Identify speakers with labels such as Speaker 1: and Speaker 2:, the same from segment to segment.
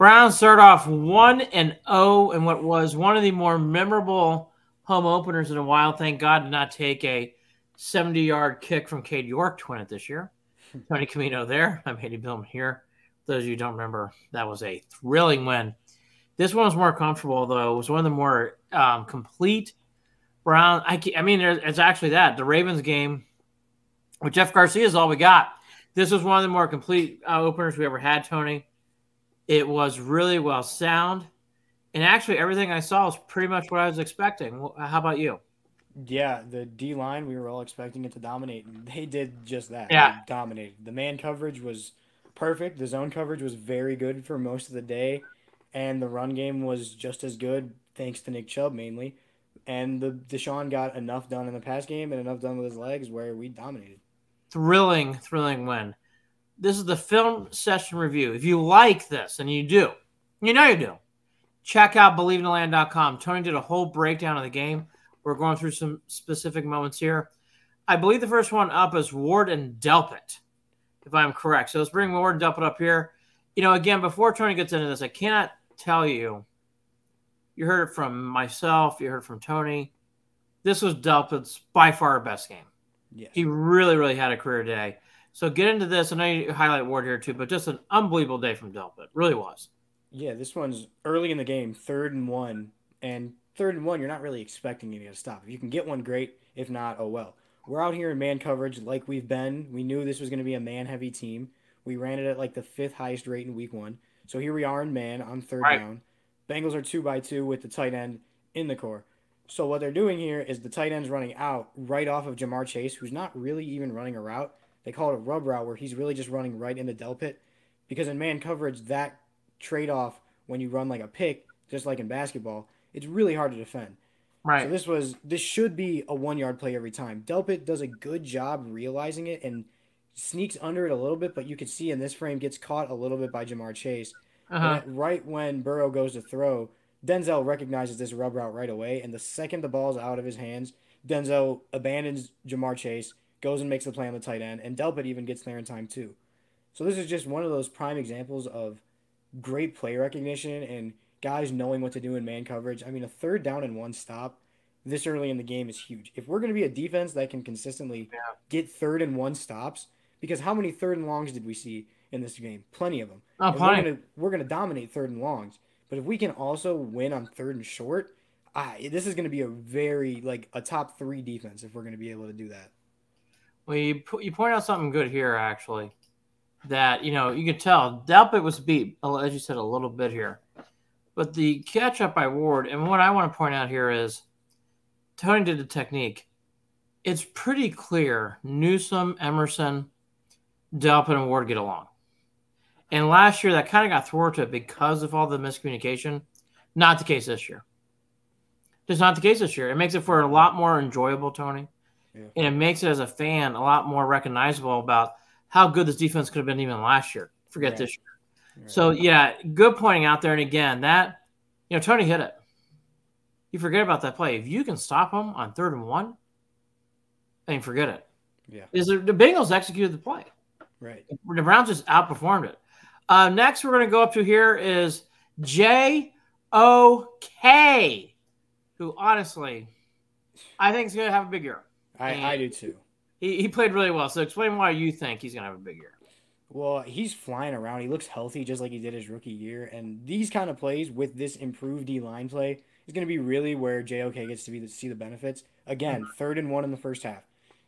Speaker 1: Browns start off 1-0 in what was one of the more memorable home openers in a while. Thank God did not take a 70-yard kick from Cade York to win it this year. Tony Camino there. I'm Eddie Billman here. For those of you who don't remember, that was a thrilling win. This one was more comfortable, though. It was one of the more complete Brown. I mean, it's actually that. The Ravens game with Jeff Garcia is all we got. This was one of the more complete openers we ever had, Tony. It was really well sound. And actually, everything I saw was pretty much what I was expecting. How about you?
Speaker 2: Yeah, the D line, we were all expecting it to dominate, and they did just that.
Speaker 1: Yeah.
Speaker 2: They dominated. The man coverage was perfect. The zone coverage was very good for most of the day, and the run game was just as good, thanks to Nick Chubb mainly. And the Deshaun got enough done in the pass game and enough done with his legs where we dominated.
Speaker 1: Thrilling win. This is the film session review. If you like this, and you do, you do, check out BelieveInTheLand.com. Tony did a whole breakdown of the game. We're going through some specific moments here. I believe the first one up is Ward and Delpt, if I'm correct. So let's bring Ward and Delpt up here. Again, before Tony gets into this, I cannot tell you. You heard it from myself. You heard it from Tony. This was Delpt's by far best game.
Speaker 2: Yes.
Speaker 1: He really, really had a career day. So get into this. I know you highlight Ward here too, but just an unbelievable day from Delpt. It really was.
Speaker 2: Yeah, this one's early in the game, 3rd and 1. And 3rd and 1, you're not really expecting it to stop. If you can get one, great. If not, oh well. We're out here in man coverage like we've been. We knew this was going to be a man-heavy team. We ran it at like the 5th highest rate in week 1. So here we are in man on 3rd down. Bengals are 2-by-2 with the tight end in the core. So what they're doing here is the tight end's running out right off of Jamar Chase, who's not really even running a route. They call it a rub route where he's really just running right into Delpt. Because in man coverage, that trade-off when you run like a pick, just like in basketball, it's really hard to defend.
Speaker 1: Right.
Speaker 2: So this should be a 1-yard play every time. Delpt does a good job realizing it and sneaks under it a little bit, but you can see in this frame gets caught a little bit by Jamar Chase. But right when Burrow goes to throw, Denzel recognizes this rub route right away, and the second the ball's out of his hands, Denzel abandons Jamar Chase, goes and makes the play on the tight end, and Delpt even gets there in time too. So this is just one of those prime examples of great play recognition and guys knowing what to do in man coverage. I mean, a 3rd down and 1 stop this early in the game is huge. If we're going to be a defense that can consistently get 3rd and 1 stops, because how many 3rd and longs did we see in this game? Plenty of them. We're going to dominate 3rd and longs. But if we can also win on 3rd and short, this is going to be a very, a top 3 defense if we're going to be able to do that.
Speaker 1: Well, you point out something good here, actually, that, you can tell Delpt was beat, as you said, a little bit here. But the catch up by Ward, and what I want to point out here is Tony did the technique. It's pretty clear Newsome, Emerson, Delpt, and Ward get along. And last year, that kind of got thwarted because of all the miscommunication. Not the case this year. Just not the case this year. It makes it for a lot more enjoyable, Tony. Yeah. And it makes it, as a fan, a lot more recognizable about how good this defense could have been even last year. Forget this year. Right. So, yeah, good pointing out there. And again, that, Tony hit it. You forget about that play. If you can stop him on 3rd and 1, I mean, forget it.
Speaker 2: Yeah.
Speaker 1: The Bengals executed the play.
Speaker 2: Right.
Speaker 1: The Browns just outperformed it. Next, we're going to go up to here is J.O.K., who honestly, I think is going to have a big year.
Speaker 2: I do too.
Speaker 1: He played really well. So explain why you think he's going to have a big year.
Speaker 2: Well, he's flying around. He looks healthy just like he did his rookie year. And these kind of plays with this improved D-line play is going to be really where J.O.K. gets to see the benefits. Again, 3rd and 1 in the first half.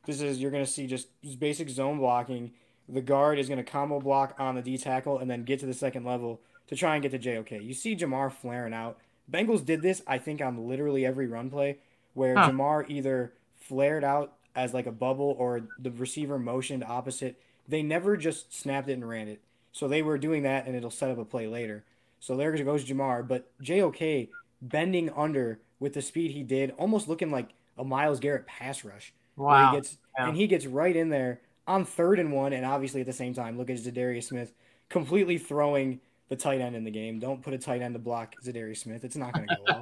Speaker 2: You're going to see just basic zone blocking. The guard is going to combo block on the D tackle and then get to the second level to try and get to J.O.K. You see Jamar flaring out. Bengals did this, I think, on literally every run play where Jamar either flared out as like a bubble or the receiver motioned opposite. They never just snapped it and ran it. So they were doing that, and it'll set up a play later. So there goes Jamar. But J.O.K. bending under with the speed he did, almost looking like a Myles Garret pass rush.
Speaker 1: Wow.
Speaker 2: And he gets right in there on 3rd and 1, and obviously at the same time, look at Zadarius Smith completely throwing the tight end in the game. Don't put a tight end to block Zadarius Smith. It's not going to go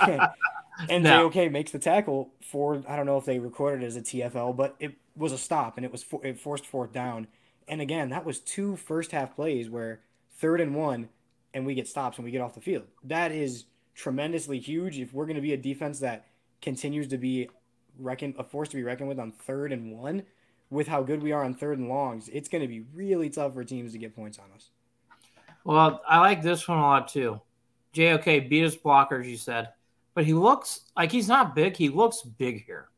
Speaker 2: well. And J.O.K. makes the tackle for, I don't know if they recorded it as a TFL, but it was a stop, and it forced 4th down. And again, that was 2 first-half plays where 3rd and 1, and we get stops and we get off the field. That is tremendously huge if we're going to be a defense that continues to be a force to be reckoned with on 3rd and 1. With how good we are on 3rd and longs, it's going to be really tough for teams to get points on us.
Speaker 1: Well, I like this one a lot too. JOK beat his blockers, you said, but he looks like he's not big. He looks big here.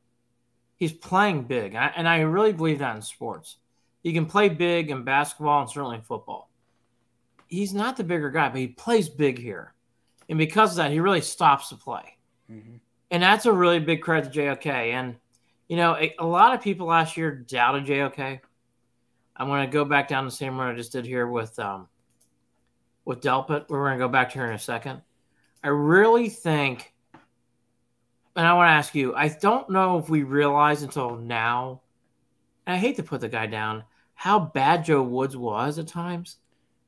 Speaker 1: He's playing big, and I really believe that in sports. He can play big in basketball and certainly in football. He's not the bigger guy, but he plays big here. And because of that, he really stops the play. Mm-hmm. And that's a really big credit to JOK. And, a lot of people last year doubted JOK. I'm going to go back down the same road I just did here with Delpit. We're going to go back to her in a second. I really think, and I want to ask you, I don't know if we realized until now, and I hate to put the guy down, how bad Joe Woods was at times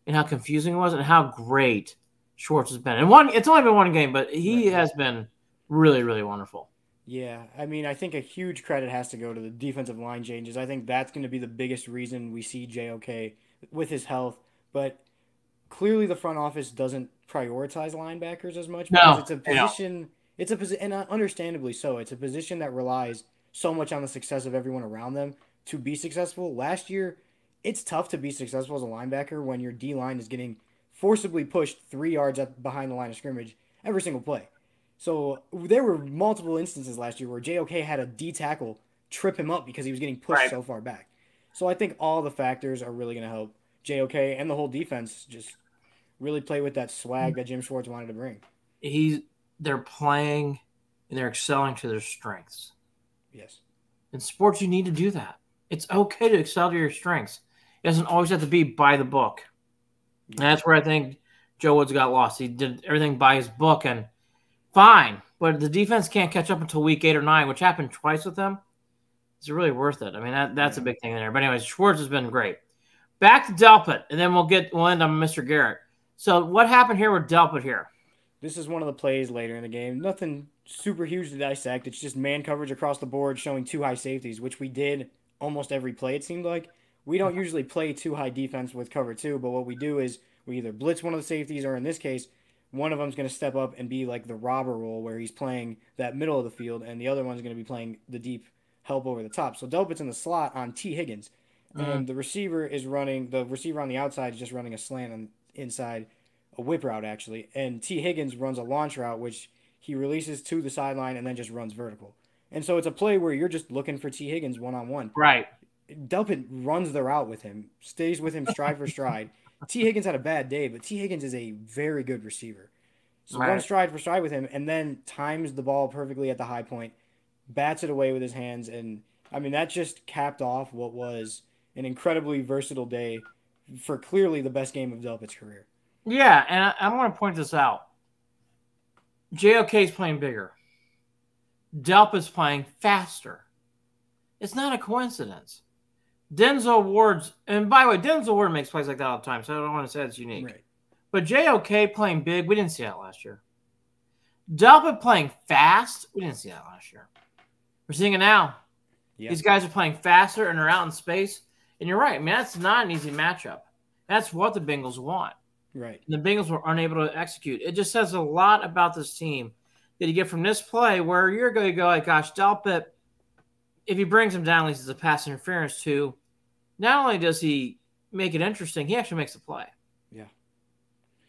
Speaker 1: and how confusing it was and how great Schwartz has been. And it's only been one game, but he has been really, really wonderful.
Speaker 2: Yeah, I mean, I think a huge credit has to go to the defensive line changes. I think that's going to be the biggest reason we see JOK with his health. But clearly the front office doesn't prioritize linebackers as much because it's a position and understandably so. It's a position that relies so much on the success of everyone around them to be successful. Last year, it's tough to be successful as a linebacker when your D-line is getting forcibly pushed 3 yards up behind the line of scrimmage every single play. So there were multiple instances last year where JOK had a D tackle trip him up because he was getting pushed so far back. So I think all the factors are really going to help JOK and the whole defense just really play with that swag that Jim Schwartz wanted to bring.
Speaker 1: They're playing and they're excelling to their strengths.
Speaker 2: Yes.
Speaker 1: In sports, you need to do that. It's okay to excel to your strengths. It doesn't always have to be by the book. Yeah. And that's where I think Joe Woods got lost. He did everything by his book, and fine, but the defense can't catch up until week 8 or 9, which happened twice with them. It's really worth it. I mean, that's a big thing there. But anyways, Schwartz has been great. Back to Delpit, and then we'll end on Mr. Garrett. So what happened here with Delpit here?
Speaker 2: This is one of the plays later in the game. Nothing super huge to dissect. It's just man coverage across the board showing 2 high safeties, which we did almost every play, it seemed like. We don't usually play 2 high defense with cover 2, but what we do is we either blitz one of the safeties or in this case, one of them's going to step up and be like the robber role where he's playing that middle of the field, and the other one's going to be playing the deep help over the top. So Delpit's in the slot on T. Higgins, and the receiver on the outside is just running a slant on inside, a whip route actually, and T. Higgins runs a launch route, which he releases to the sideline and then just runs vertical. And so it's a play where you're just looking for T. Higgins one-on-one.
Speaker 1: Right.
Speaker 2: Delpit runs the route with him, stays with him stride for stride. T. Higgins had a bad day, but T. Higgins is a very good receiver. So run stride for stride with him and then times the ball perfectly at the high point, bats it away with his hands. And, I mean, that just capped off what was an incredibly versatile day for clearly the best game of Delpit's career.
Speaker 1: Yeah, and I want to point this out. JOK's playing bigger. Delpit's playing faster. It's not a coincidence. Denzel Ward's, and by the way, Denzel Ward makes plays like that all the time, so I don't want to say it's unique. Right. But JOK playing big, we didn't see that last year. Delpit playing fast, we didn't see that last year. We're seeing it now. Yep. These guys are playing faster and are out in space. And you're right. I mean, that's not an easy matchup. That's what the Bengals want.
Speaker 2: Right.
Speaker 1: And the Bengals were unable to execute. It just says a lot about this team that you get from this play where you're going to go like, gosh, Delpit, if he brings him down, at least it's a pass interference too. Not only does he make it interesting, he actually makes the play.
Speaker 2: Yeah.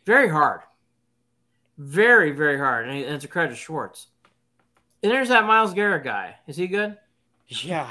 Speaker 1: Very hard. Very, very hard. And it's a credit to Schwartz. And there's that Myles Garret guy. Is he good?
Speaker 2: Yeah,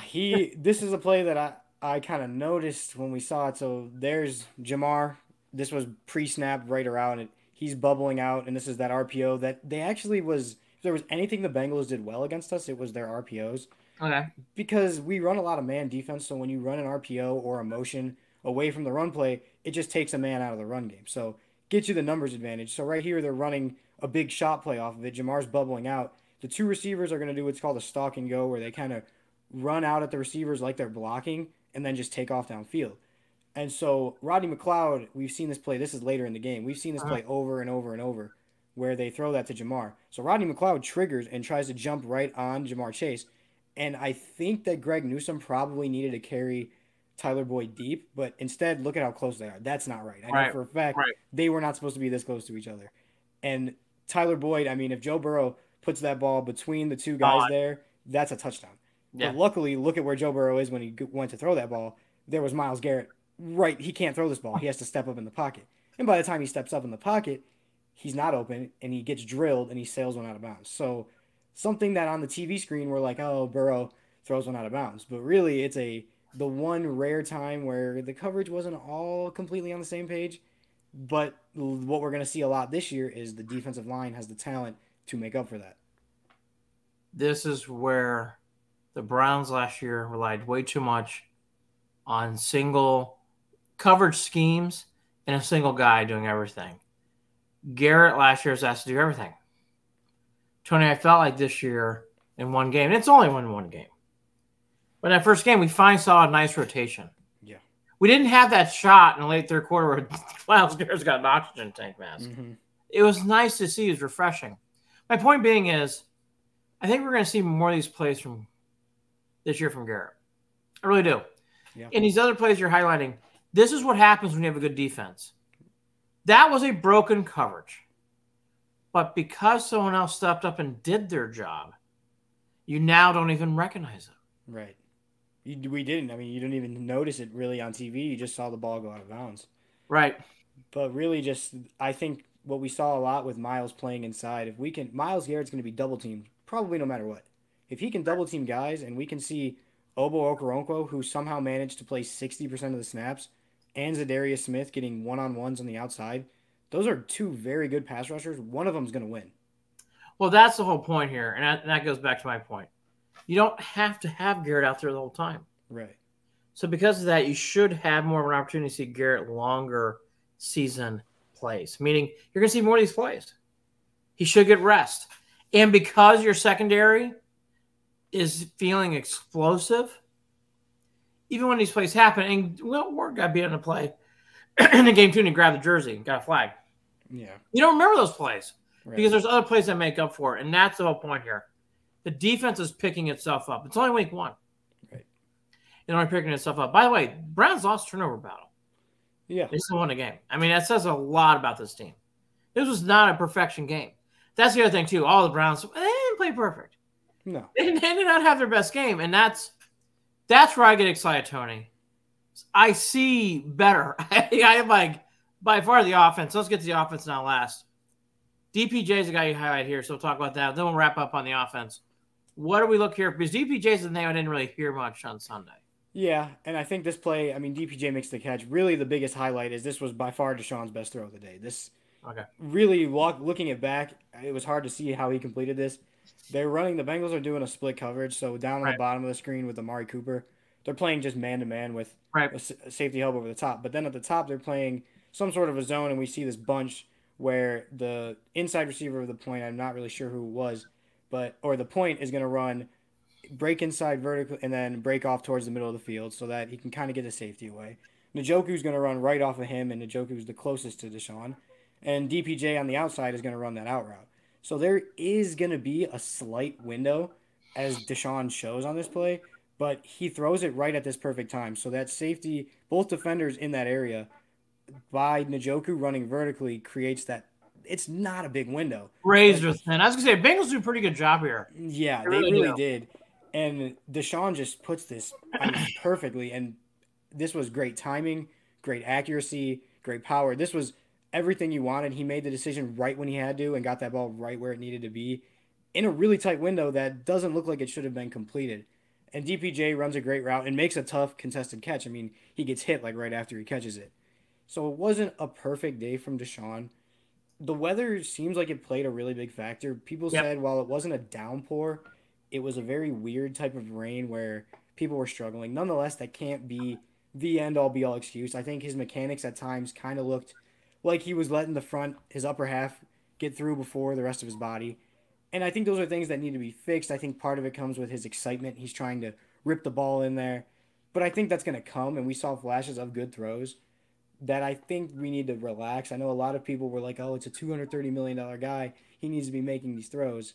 Speaker 2: this is a play that I kind of noticed when we saw it. So there's Jamar. This was pre-snap right around it. He's bubbling out, and this is that RPO that they actually was. If there was anything the Bengals did well against us, it was their RPOs.
Speaker 1: Okay.
Speaker 2: Because we run a lot of man defense, so when you run an RPO or a motion away from the run play, it just takes a man out of the run game. So gets you the numbers advantage. So right here, they're running a big shot play off of it. Jamar's bubbling out. The 2 receivers are going to do what's called a stalk and go, where they kind of run out at the receivers like they're blocking and then just take off downfield. And so Rodney McLeod, we've seen this play. This is later in the game. We've seen this play over and over and over where they throw that to Jamar. So Rodney McLeod triggers and tries to jump right on Jamar Chase. And I think that Greg Newsome probably needed to carry Tyler Boyd deep, but instead look at how close they are. That's not right. I know
Speaker 1: Right.
Speaker 2: for a fact
Speaker 1: Right.
Speaker 2: they were not supposed to be this close to each other. And Tyler Boyd, I mean, if Joe Burrow puts that ball between the two guys
Speaker 1: God.
Speaker 2: there, that's a touchdown. But
Speaker 1: Yeah.
Speaker 2: luckily, look at where Joe Burrow is when he went to throw that ball. There was Myles Garret. Right, he can't throw this ball. He has to step up in the pocket. And by the time he steps up in the pocket, he's not open and he gets drilled and he sails one out of bounds. So something that on the TV screen we're like, oh, Burrow throws one out of bounds. But really, it's the one rare time where the coverage wasn't all completely on the same page. But what we're going to see a lot this year is the defensive line has the talent to make up for that.
Speaker 1: This is where the Browns last year relied way too much on single coverage schemes and a single guy doing everything. Garrett last year was asked to do everything. Tony, I felt like this year in one game, and it's only one game. But in that first game, we finally saw a nice rotation.
Speaker 2: Yeah.
Speaker 1: We didn't have that shot in the late third quarter where Myles Garrett's got an oxygen tank mask.
Speaker 2: Mm-hmm.
Speaker 1: It was nice to see. It was refreshing. My point being is, I think we're going to see more of these plays from this year from Garrett. I really do.
Speaker 2: Yeah.
Speaker 1: And these other plays you're highlighting, this is what happens when you have a good defense. That was a broken coverage. But because someone else stepped up and did their job, you now don't even recognize it.
Speaker 2: Right. We didn't. I mean, you didn't even notice it really on TV. You just saw the ball go out of bounds.
Speaker 1: Right.
Speaker 2: But really just, I think what we saw a lot with Myles playing inside, if we can, Myles Garrett's going to be double teamed probably no matter what. If he can double team guys and we can see Obo Okoronkwo, who somehow managed to play 60% of the snaps, and Zadarius Smith getting one-on-ones on the outside, those are two very good pass rushers. One of them's going to win.
Speaker 1: Well, that's the whole point here, and that goes back to my point. You don't have to have Garrett out there the whole time.
Speaker 2: Right.
Speaker 1: So because of that, you should have more of an opportunity to see Garrett longer season plays, meaning you're going to see more of these plays. He should get rest. And because your secondary is feeling explosive, even when these plays happen, and Ward got beat on a play in the game too, and he grabbed the jersey and got a flag.
Speaker 2: Yeah.
Speaker 1: You don't remember those plays because
Speaker 2: Right.
Speaker 1: there's other plays that make up for it, and that's the whole point here. The defense is picking itself up. It's only week one.
Speaker 2: Right.
Speaker 1: It's only picking itself up. By the way, Browns lost turnover battle.
Speaker 2: Yeah.
Speaker 1: They still won the game. I mean, that says a lot about this team. This was not a perfection game. That's the other thing, too. All the Browns, they didn't play perfect.
Speaker 2: No.
Speaker 1: They did not have their best game, and that's where I get excited, Tony. I see better. I am like, by far, the offense. Let's get to the offense now last. DPJ is the guy you highlight here, so we'll talk about that. Then we'll wrap up on the offense. What do we look here? Because DPJ is the name I didn't really hear much on Sunday.
Speaker 2: Yeah, and I think this play, I mean, DPJ makes the catch. Really, the biggest highlight is this was by far Deshaun's best throw of the day. This really, looking it back, it was hard to see how he completed this. The Bengals are doing a split coverage, so down on the bottom of the screen with Amari Cooper, they're playing just man-to-man with a safety help over the top. But then at the top, they're playing some sort of a zone, and we see this bunch where the inside receiver of the point, I'm not really sure who it was, or the point is going to run, break inside vertically, and then break off towards the middle of the field so that he can kind of get the safety away. Njoku's going to run right off of him, and Njoku's the closest to Deshaun. And DPJ on the outside is going to run that out route. So there is going to be a slight window, as Deshaun shows on this play, but he throws it right at this perfect time. So that safety, both defenders in that area, by Njoku running vertically, creates that. It's not a big window.
Speaker 1: Razor thin. I was going to say, Bengals do a pretty good job here.
Speaker 2: Yeah, they really did. And Deshaun just puts this perfectly. And this was great timing, great accuracy, great power. This was everything you wanted. He made the decision right when he had to and got that ball right where it needed to be in a really tight window that doesn't look like it should have been completed. And DPJ runs a great route and makes a tough contested catch. I mean, he gets hit like right after he catches it. So it wasn't a perfect day from Deshaun. The weather seems like it played a really big factor. People said while it wasn't a downpour, it was a very weird type of rain where people were struggling. Nonetheless, that can't be the end-all be-all excuse. I think his mechanics at times kind of looked like he was letting his upper half get through before the rest of his body. And I think those are things that need to be fixed. I think part of it comes with his excitement. He's trying to rip the ball in there. But I think that's going to come, and we saw flashes of good throws that I think we need to relax. I know a lot of people were like, oh, it's a $230 million guy. He needs to be making these throws.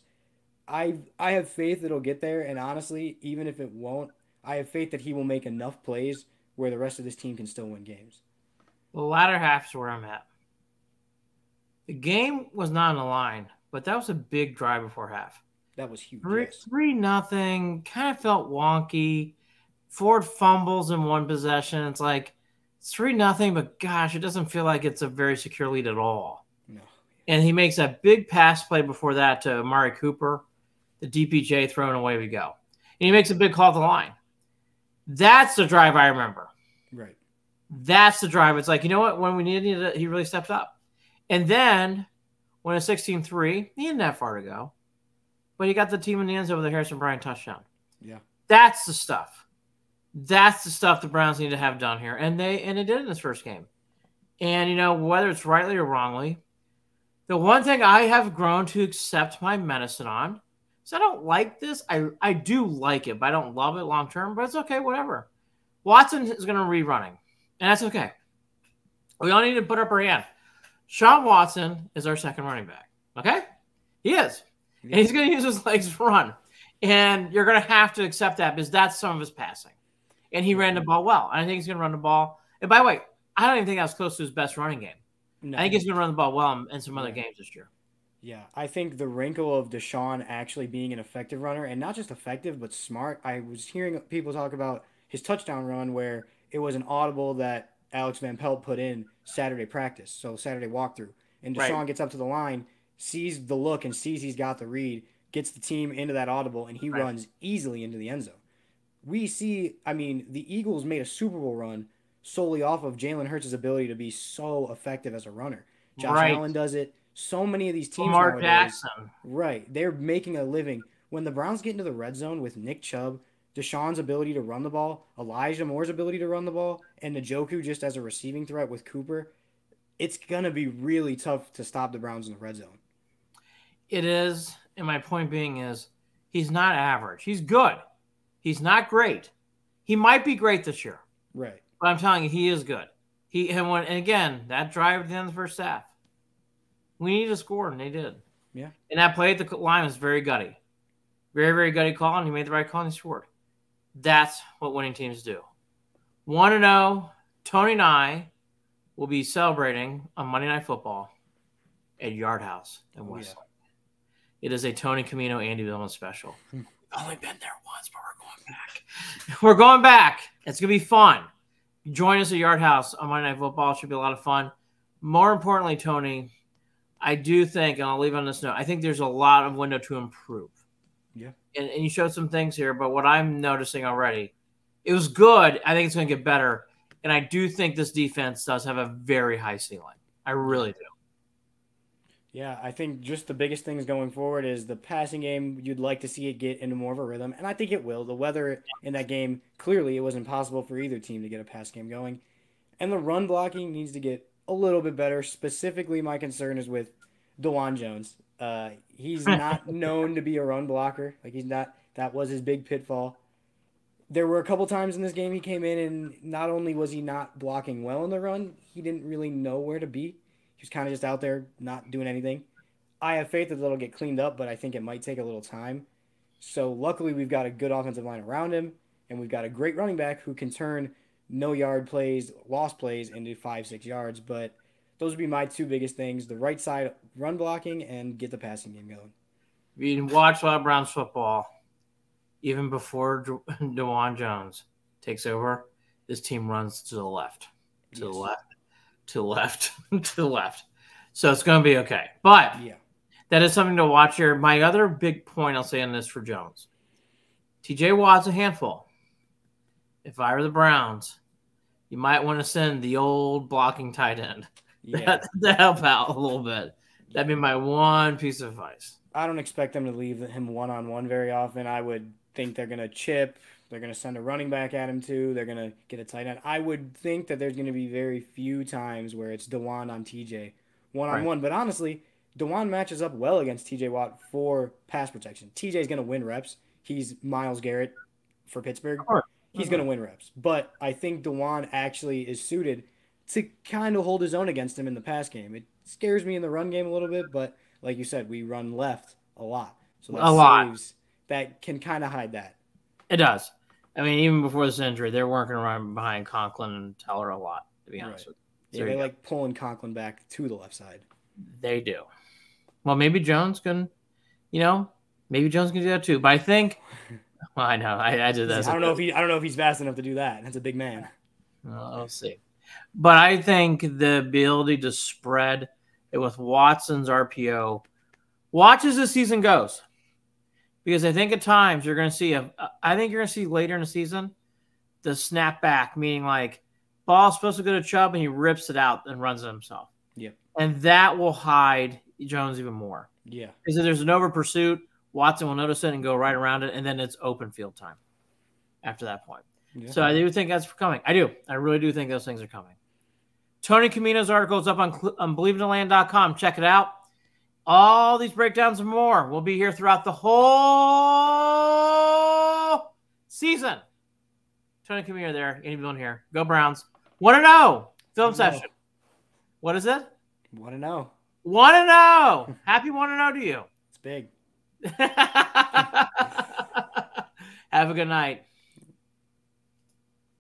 Speaker 2: I have faith it'll get there, and honestly, even if it won't, I have faith that he will make enough plays where the rest of this team can still win games.
Speaker 1: The latter half is where I'm at. The game was not on the line, but that was a big drive before half.
Speaker 2: That was huge.
Speaker 1: 3-0, kind of felt wonky. Ford fumbles in one possession. It's like it's 3-0, but gosh, it doesn't feel like it's a very secure lead at all.
Speaker 2: No.
Speaker 1: And he makes that big pass play before that to Amari Cooper, the DPJ throw, and away we go. And he makes a big call at the line. That's the drive I remember.
Speaker 2: Right.
Speaker 1: That's the drive. It's like, you know what? When we needed it, he really stepped up. And then when it's 16-3, he didn't have far to go. But he got the team in the end zone with a Harrison Bryant touchdown.
Speaker 2: Yeah.
Speaker 1: That's the stuff. That's the stuff the Browns need to have done here. And they did in this first game. And, you know, whether it's rightly or wrongly, the one thing I have grown to accept my medicine on is I don't like this. I do like it, but I don't love it long term. But it's okay, whatever. Watson is going to be running. And that's okay. We all need to put up our hand. Deshaun Watson is our second running back. Okay? He is. And he's going to use his legs to run. And you're going to have to accept that because that's some of his passing. And he ran the ball well. And I think he's going to run the ball. And by the way, I don't even think that was close to his best running game. No. I think he's going to run the ball well in some other games this year.
Speaker 2: Yeah, I think the wrinkle of Deshaun actually being an effective runner, and not just effective, but smart. I was hearing people talk about his touchdown run where it was an audible that Alex Van Pelt put in Saturday practice, so Saturday walkthrough. And Deshaun gets up to the line, sees the look and sees he's got the read, gets the team into that audible, and he runs easily into the end zone. We see, I mean, the Eagles made a Super Bowl run solely off of Jalen Hurts' ability to be so effective as a runner. Josh Allen does it. So many of these teams
Speaker 1: nowadays, Jackson.
Speaker 2: Right, they're making a living. When the Browns get into the red zone with Nick Chubb, Deshaun's ability to run the ball, Elijah Moore's ability to run the ball, and Njoku just as a receiving threat with Cooper, it's going to be really tough to stop the Browns in the red zone.
Speaker 1: It is, and my point being is he's not average. He's good. He's not great. He might be great this year.
Speaker 2: Right.
Speaker 1: But I'm telling you, he is good. And again, that drive at the end of the first half, we needed to score, and they did.
Speaker 2: Yeah.
Speaker 1: And that play at the line was very gutty. Very, very gutty call, and he made the right call, and he scored. That's what winning teams do. 1-0, Tony and I will be celebrating on Monday Night Football at Yard House in Westlake. Yeah. It is a Tony Camino, Andy Dillon special. We've only been there once, but we're going back. We're going back. It's going to be fun. Join us at Yard House on Monday Night Football. It should be a lot of fun. More importantly, Tony, I do think, and I'll leave on this note, I think there's a lot of window to improve.
Speaker 2: Yeah.
Speaker 1: And you showed some things here, but what I'm noticing already, it was good. I think it's going to get better. And I do think this defense does have a very high ceiling. I really do.
Speaker 2: Yeah, I think just the biggest things going forward is the passing game. You'd like to see it get into more of a rhythm, and I think it will. The weather in that game, clearly it was impossible for either team to get a pass game going. And the run blocking needs to get a little bit better. Specifically, my concern is with DeJuan Jones. He's not known to be a run blocker. Like, he's not. That was his big pitfall. There were a couple times in this game he came in, and not only was he not blocking well in the run, he didn't really know where to be. He was kind of just out there not doing anything. I have faith that it'll get cleaned up, but I think it might take a little time. So luckily we've got a good offensive line around him, and we've got a great running back who can turn no-yard plays, lost plays into 5-6 yards. But those would be my two biggest things: the right side run blocking and get the passing game going.
Speaker 1: We watch a lot of Browns football. Even before DeJuan Jones takes over, this team runs to the left, to the left, to the left, to the left. So it's going to be okay. But that is something to watch here. My other big point I'll say on this for Jones, T.J. Watt's a handful. If I were the Browns, you might want to send the old blocking tight end to help out a little bit. That'd be my one piece of advice.
Speaker 2: I don't expect them to leave him one-on-one very often. I would think they're going to chip. They're going to send a running back at him too. They're going to get a tight end. I would think that there's going to be very few times where it's DeJuan on TJ one-on-one. Right. But honestly, DeJuan matches up well against TJ Watt for pass protection. TJ's going to win reps. He's Myles Garret for Pittsburgh. He's going to win reps. But I think DeJuan actually is suited to kind of hold his own against him in the pass game. It scares me in the run game a little bit, but like you said, we run left a lot. So that that can kind of hide that.
Speaker 1: It does. I mean, even before this injury, they're working around behind Conklin and Teller a lot, to be honest with you.
Speaker 2: Yeah, they like pulling Conklin back to the left side.
Speaker 1: They do. Well, maybe Jones can, maybe Jones can do that too. But I think, well, I know I did that.
Speaker 2: I don't know if he's fast enough to do that. That's a big man.
Speaker 1: Well, I'll see. But I think the ability to spread it with Watson's RPO, watch as the season goes. Because I think at times you're going to see later in the season the snap back, meaning like ball's supposed to go to Chubb and he rips it out and runs it himself.
Speaker 2: Yeah.
Speaker 1: And that will hide Jones even more.
Speaker 2: Yeah.
Speaker 1: Because if there's an over pursuit, Watson will notice it and go right around it, and then it's open field time after that point. Yeah. So I do think that's coming. I do. I really do think those things are coming. Tony Camino's article is up on BelieveInTheLand.com. Check it out. All these breakdowns and more will be here throughout the whole season. Tony Camino there. Anyone here? Go Browns. 1-0 film session. What is it?
Speaker 2: 1-0.
Speaker 1: 1-0. Happy 1-0 to you.
Speaker 2: It's big.
Speaker 1: Have a good night.